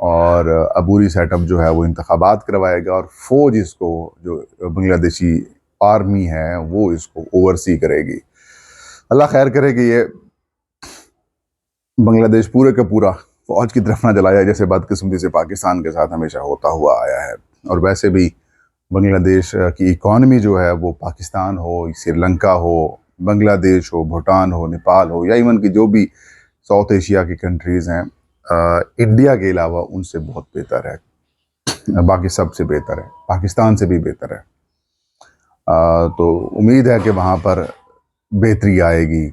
اور عبوری set up جو ہے وہ انتخابات کروائے گا، اور فوج اس کو جو بنگلہ دیشی آرمی ہے وہ اس کو اوورسی کرے گی۔ اللہ خیر کرے کہ یہ بنگلہ دیش پورے کا پورا فوج کی طرف نہ چلا جائے، جیسے بدقسمتی سے پاکستان کے ساتھ ہمیشہ ہوتا ہوا آیا ہے۔ اور ویسے بھی بنگلہ دیش کی اکانومی جو ہے وہ پاکستان ہو، سری لنکا ہو، بنگلہ دیش ہو، بھوٹان ہو، نیپال ہو، یا ایون کی جو بھی ساؤتھ ایشیا کی کنٹریز ہیں، انڈیا کے علاوہ ان سے بہت بہتر ہے، باقی سب سے بہتر ہے، پاکستان سے بھی بہتر ہے۔ تو امید ہے کہ وہاں پر بہتری آئے گی،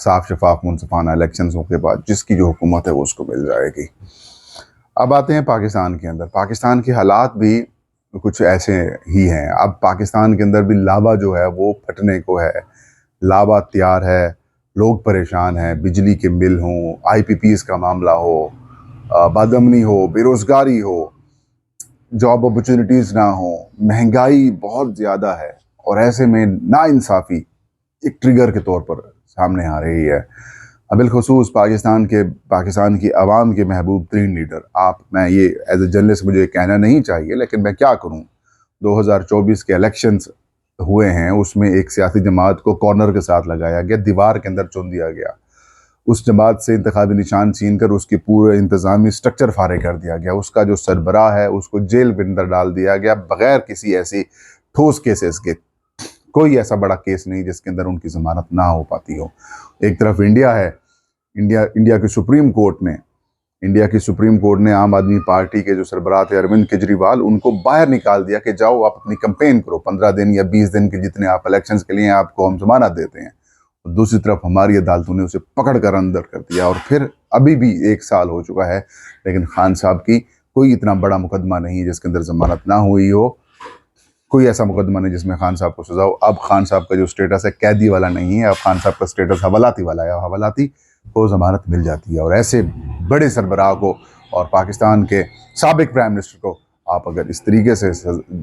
صاف شفاف منصفانہ الیکشنز کے بعد جس کی جو حکومت ہے وہ اس کو مل جائے گی۔ اب آتے ہیں پاکستان کے اندر۔ پاکستان کے حالات بھی کچھ ایسے ہی ہیں۔ اب پاکستان کے اندر بھی لابا جو ہے وہ پھٹنے کو ہے، لابا تیار ہے، لوگ پریشان ہیں، بجلی کے بل ہوں، آئی پی پیز کا معاملہ ہو، بدامنی ہو، بے روزگاری ہو، جاب اپرچونٹیز نہ ہوں، مہنگائی بہت زیادہ ہے، اور ایسے میں ناانصافی ایک ٹریگر کے طور پر سامنے آ رہی ہے۔ بالخصوص پاکستان کی عوام کے محبوب ترین لیڈر، میں یہ ایز اے جرنلسٹ مجھے کہنا نہیں چاہیے، لیکن میں کیا کروں، 2024 کے الیکشنز ہوئے ہیں، اس میں ایک سیاسی جماعت کو کارنر کے ساتھ لگایا گیا، دیوار کے اندر چن دیا گیا، اس جماعت سے انتخابی نشان چھین کر اس کی پورے انتظامی سٹرکچر فارغ کر دیا گیا، اس کا جو سربراہ ہے اس کو جیل کے اندر ڈال دیا گیا بغیر کسی ایسی ٹھوس کیسز کے۔ کوئی ایسا بڑا کیس نہیں جس کے اندر ان کی ضمانت نہ ہو پاتی ہو۔ ایک طرف انڈیا ہے، انڈیا کی سپریم کورٹ نے عام آدمی پارٹی کے جو سربراہ تھے اروند کیجریوال، ان کو باہر نکال دیا کہ جاؤ آپ اپنی کمپین کرو، 15 دن یا 20 دن کے جتنے آپ الیکشنز کے لیے آپ کو ہم ضمانت دیتے ہیں۔ دوسری طرف ہماری عدالتوں نے اسے پکڑ کر اندر کر دیا، اور پھر ابھی بھی 1 سال ہو چکا ہے، لیکن خان صاحب کی کوئی اتنا بڑا مقدمہ نہیں جس کے اندر ضمانت نہ ہوئی ہو، کوئی ایسا مقدمہ نہیں جس میں خان صاحب کو سزا ہو۔ اب خان صاحب کا جو سٹیٹس ہے قیدی والا نہیں ہے، اب خان صاحب کا سٹیٹس حوالاتی والا ہے، حوالاتی کو ضمانت مل جاتی ہے۔ اور ایسے بڑے سربراہ کو اور پاکستان کے سابق پرائم منسٹر کو آپ اگر اس طریقے سے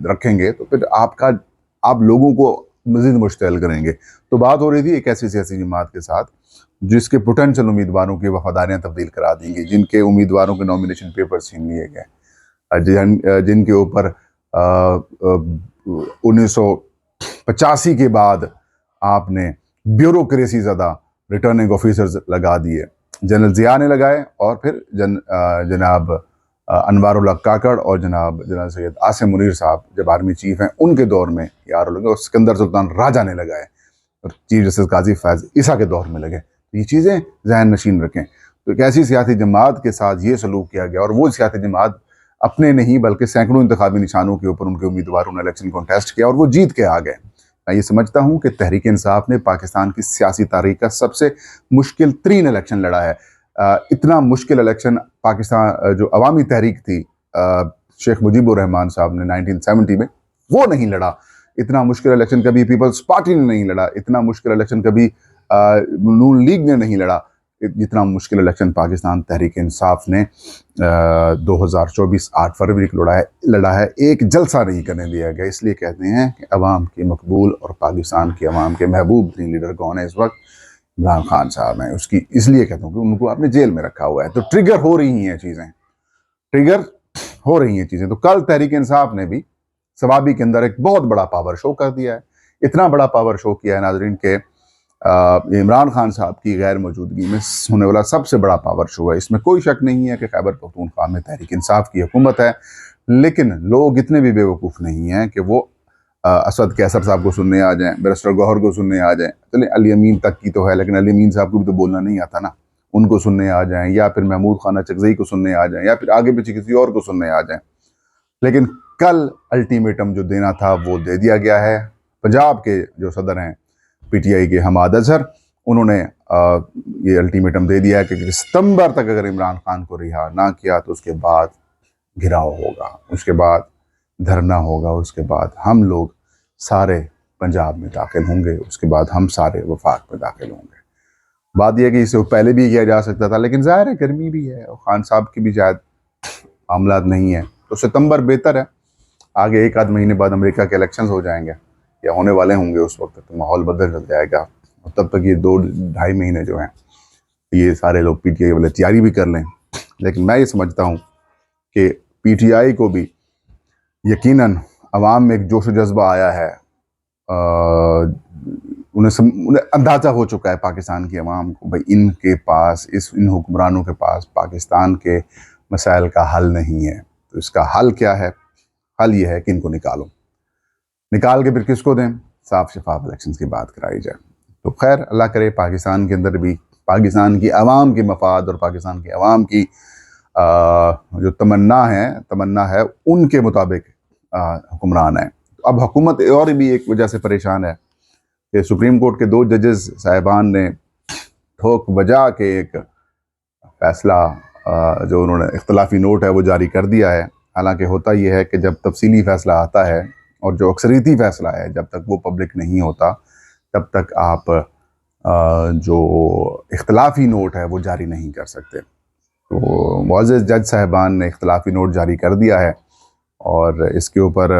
رکھیں گے تو پھر آپ لوگوں کو مزید مشتعل کریں گے۔ تو بات ہو رہی تھی ایک ایسی سیاسی جماعت کے ساتھ جس کے پوٹینشل امیدواروں کی وفاداریاں تبدیل کرا دیں گی، جن کے امیدواروں کے نامینیشن پیپر چھین لیے گئے، جن کے اوپر 1985 کے بعد آپ نے بیوروکریسی زدہ ریٹرننگ آفیسرز لگا دیے، جنرل ضیاء نے لگائے، اور پھر جناب انوار اللہ کاکڑ اور جناب جنرل سید عاصم منیر صاحب جب آرمی چیف ہیں ان کے دور میں یہ آر او لگے، اور سکندر سلطان راجہ نے لگائے، اور چیف جسٹس قاضی فیض عیسیٰ کے دور میں لگے۔ یہ چیزیں ذہن نشین رکھیں۔ تو ایک ایسی سیاسی جماعت کے ساتھ یہ سلوک کیا گیا، اور وہ سیاسی جماعت اپنے نہیں بلکہ سینکڑوں انتخابی نشانوں کے اوپر ان کے امیدواروں نے الیکشن کانٹیسٹ کیا اور وہ جیت کے آ گئے۔ میں یہ سمجھتا ہوں کہ تحریک انصاف نے پاکستان کی سیاسی تاریخ کا سب سے مشکل ترین الیکشن لڑا ہے۔ اتنا مشکل الیکشن پاکستان جو عوامی تحریک تھی شیخ مجیب الرحمان صاحب نے 1970 میں، وہ نہیں لڑا۔ اتنا مشکل الیکشن کبھی پیپلز پارٹی نے نہیں لڑا، اتنا مشکل الیکشن کبھی نون لیگ نے نہیں لڑا، جتنا مشکل الیکشن پاکستان تحریک انصاف نے 2024 8 فروری کو لڑا ہے۔ ایک جلسہ نہیں کرنے دیا گیا۔ اس لیے کہتے ہیں کہ عوام کے مقبول اور پاکستان کی عوام کے محبوب ترین لیڈر کون ہے اس وقت؟ عمران خان صاحب ہیں۔ اس لیے کہتا ہوں کہ ان کو آپ نے جیل میں رکھا ہوا ہے۔ تو ٹریگر ہو رہی ہیں چیزیں۔ تو کل تحریک انصاف نے بھی ثوابی کے اندر ایک بہت بڑا پاور شو کر دیا ہے۔ اتنا بڑا پاور شو کیا ہے ناظرین کہ عمران خان صاحب کی غیر موجودگی میں ہونے والا سب سے بڑا پاور شو ہے۔ اس میں کوئی شک نہیں ہے کہ خیبر پختونخوا میں تحریک انصاف کی حکومت ہے، لیکن لوگ اتنے بھی بیوقوف نہیں ہیں کہ وہ اسد قیصر صاحب کو سننے آ جائیں، بیرسٹر گوہر کو سننے آ جائیں۔ چلیں علی امین تک کی تو ہے، لیکن علی امین صاحب کو بھی تو بولنا نہیں آتا نا، ان کو سننے آ جائیں، یا پھر محمود خانہ چکزئی کو سننے آ جائیں، یا پھر آگے پیچھے کسی اور کو سننے آ جائیں۔ لیکن کل الٹیمیٹم جو دینا تھا وہ دے دیا گیا ہے۔ پنجاب کے جو صدر ہیں پی ٹی آئی کے حماد اظہر، انہوں نے یہ الٹیمیٹم دے دیا ہے کہ ستمبر تک اگر عمران خان کو رہا نہ کیا تو اس کے بعد گھراؤ ہوگا، اس کے بعد دھرنا ہوگا، اس کے بعد ہم لوگ سارے پنجاب میں داخل ہوں گے، اس کے بعد ہم سارے وفاق میں داخل ہوں گے۔ بات یہ کہ اسے پہلے بھی کیا جا سکتا تھا، لیکن ظاہر ہے گرمی بھی ہے اور خان صاحب کی بھی شاید معاملات نہیں ہیں، تو ستمبر بہتر ہے۔ آگے 1 آدھ مہینے بعد امریکہ کے الیکشنز ہو جائیں گے یا ہونے والے ہوں گے، اس وقت تو ماحول بدل جائے گا، اور تب تک یہ 2-2.5 مہینے جو ہیں یہ سارے لوگ پی ٹی آئی والے تیاری بھی کر لیں۔ لیکن میں یہ سمجھتا ہوں کہ پی ٹی آئی کو بھی یقیناً عوام میں ایک جوش و جذبہ آیا ہے، انہیں اندازہ ہو چکا ہے پاکستان کی عوام کو، بھائی ان کے پاس، ان حکمرانوں کے پاس پاکستان کے مسائل کا حل نہیں ہے۔ تو اس کا حل کیا ہے؟ حل یہ ہے کہ ان کو نکال کے پھر کس کو دیں؟ صاف شفاف الیکشنز کی بات کرائی جائے۔ تو خیر اللہ کرے پاکستان کے اندر بھی پاکستان کی عوام کے مفاد اور پاکستان کی عوام کی جو تمنا ہے ان کے مطابق حکمران ہے۔ اب حکومت اور بھی ایک وجہ سے پریشان ہے کہ سپریم کورٹ کے 2 ججز صاحبان نے ٹھوک بجا کے ایک فیصلہ جو انہوں نے اختلافی نوٹ ہے وہ جاری کر دیا ہے۔ حالانکہ ہوتا یہ ہے کہ جب تفصیلی فیصلہ آتا ہے اور جو اکثریتی فیصلہ ہے جب تک وہ پبلک نہیں ہوتا تب تک آپ جو اختلافی نوٹ ہے وہ جاری نہیں کر سکتے۔ تو معزز جج صاحبان نے اختلافی نوٹ جاری کر دیا ہے، اور اس کے اوپر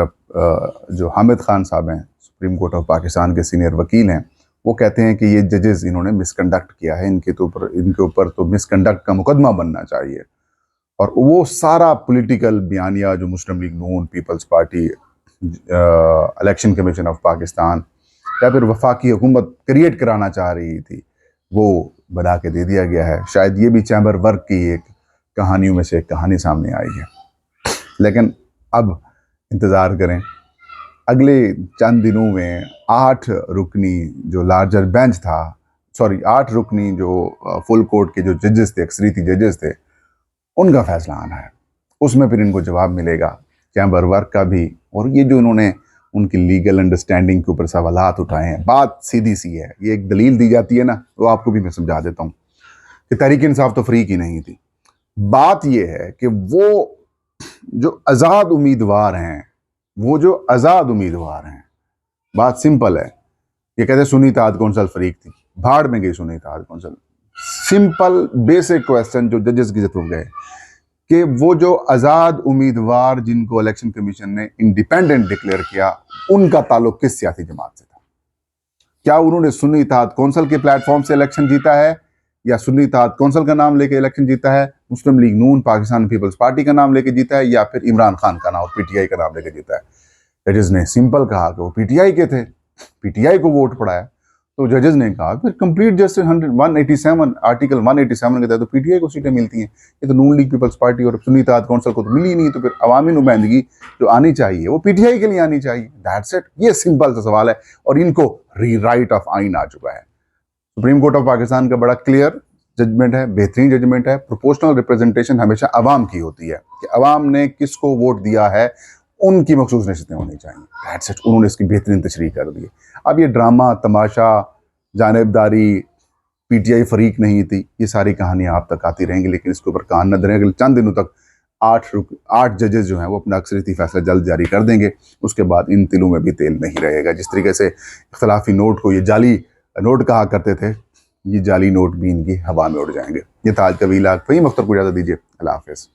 جو حامد خان صاحب ہیں، سپریم کورٹ آف پاکستان کے سینئر وکیل ہیں، وہ کہتے ہیں کہ یہ ججز انہوں نے مس کنڈکٹ کیا ہے، ان کے اوپر تو مس کنڈکٹ کا مقدمہ بننا چاہیے۔ اور وہ سارا پولیٹیکل بیانیہ جو مسلم لیگ نون، Peoples Party, election commission of Pakistan یا پھر وفاقی حکومت کریٹ کرانا چاہ رہی تھی، وہ بنا کے دے دیا گیا ہے۔ شاید یہ بھی چیمبر ورک کی ایک کہانیوں میں سے ایک کہانی سامنے آئی ہے۔ لیکن اب انتظار کریں، اگلے چند دنوں میں 8 رکنی جو لارجر بینچ تھا، 8 رکنی جو فل کورٹ کے جو ججز تھے، اکثریتی ججز تھے، ان کا فیصلہ آنا ہے۔ اس میں پھر ان کو جواب ملے گا چیمبر ورک کا بھی، اور یہ جو انہوں نے ان کی لیگل انڈرسٹینڈنگ کے اوپر سوالات اٹھائے ہیں۔ بات سیدھی سی ہے، یہ ایک دلیل دی جاتی ہے نا، وہ آپ کو بھی میں سمجھا دیتا ہوں کہ تحریک انصاف تو فری کی نہیں تھی۔ بات یہ ہے کہ وہ جو آزاد امیدوار ہیں، بات سمپل ہے۔ یہ کہتے ہیں سنی اتحاد کونسل فریق تھی، بھاڑ میں گئی سنی اتحاد کونسل۔ سمپل بیسک کویسچن جو ججز کی ضرورت گئے کہ وہ جو آزاد امیدوار جن کو الیکشن کمیشن نے انڈیپینڈنٹ ڈکلیئر کیا، ان کا تعلق کس سیاسی جماعت سے تھا؟ کیا انہوں نے سنی اتحاد کونسل کے پلیٹ فارم سے الیکشن جیتا ہے، یا سنی اتحاد کونسل کا نام لے کے الیکشن جیتا ہے، مسلم لیگ نون پاکستان پیپلز پارٹی کا نام لے کے جیتا ہے، یا پھر عمران خان کا نام اور پی ٹی آئی کا نام لے کے جیتا ہے؟ ججز نے سمپل کہا کہ وہ پی ٹی آئی کے تھے، پی ٹی آئی کو ووٹ پڑا ہے۔ تو ججز نے کہا پھر کمپلیٹ جسٹس 187 آرٹیکل 187 کے تحت تو پی ٹی آئی کو سیٹیں ملتی ہیں، یہ تو نون لیگ پیپلز پارٹی اور سنی اتحاد کونسل کو تو ملی نہیں، تو پھر عوامی نمائندگی جو آنی چاہیے وہ پی ٹی آئی کے لیے آنی چاہیے۔ دیٹس اٹ، یہ سمپل سا سوال ہے، اور ان کو ری رائٹ آف آئین آ چکا ہے۔ سپریم کورٹ آف پاکستان کا بڑا کلیئر ججمنٹ ہے، بہترین ججمنٹ ہے۔ پروپورشنل ریپرزنٹیشن ہمیشہ عوام کی ہوتی ہے، کہ عوام نے کس کو ووٹ دیا ہے ان کی مخصوص نشستیں ہونی چاہیے۔ دیٹس اٹ، انہوں نے اس کی بہترین تشریح کر دی۔ اب یہ ڈرامہ، تماشا، جانبداری، پی ٹی آئی فریق نہیں تھی، یہ ساری کہانیاں آپ تک آتی رہیں گی، لیکن اس کے اوپر کان نہ دھریں۔ اگلے چند دنوں تک 8 ججز جو ہیں وہ اپنا اکثریتی فیصلہ جلد جاری کر دیں گے، اس کے بعد ان تلوں میں بھی تیل نہیں رہے گا۔ جس طریقے سے اختلافی نوٹ کو یہ جعلی نوٹ کہا کرتے تھے، یہ جعلی نوٹ بھی ان کی ہوا میں اڑ جائیں گے۔ یہ تھا آج کا ویلاگ، فہیم اختر کو اجازت دیجیے، اللہ حافظ۔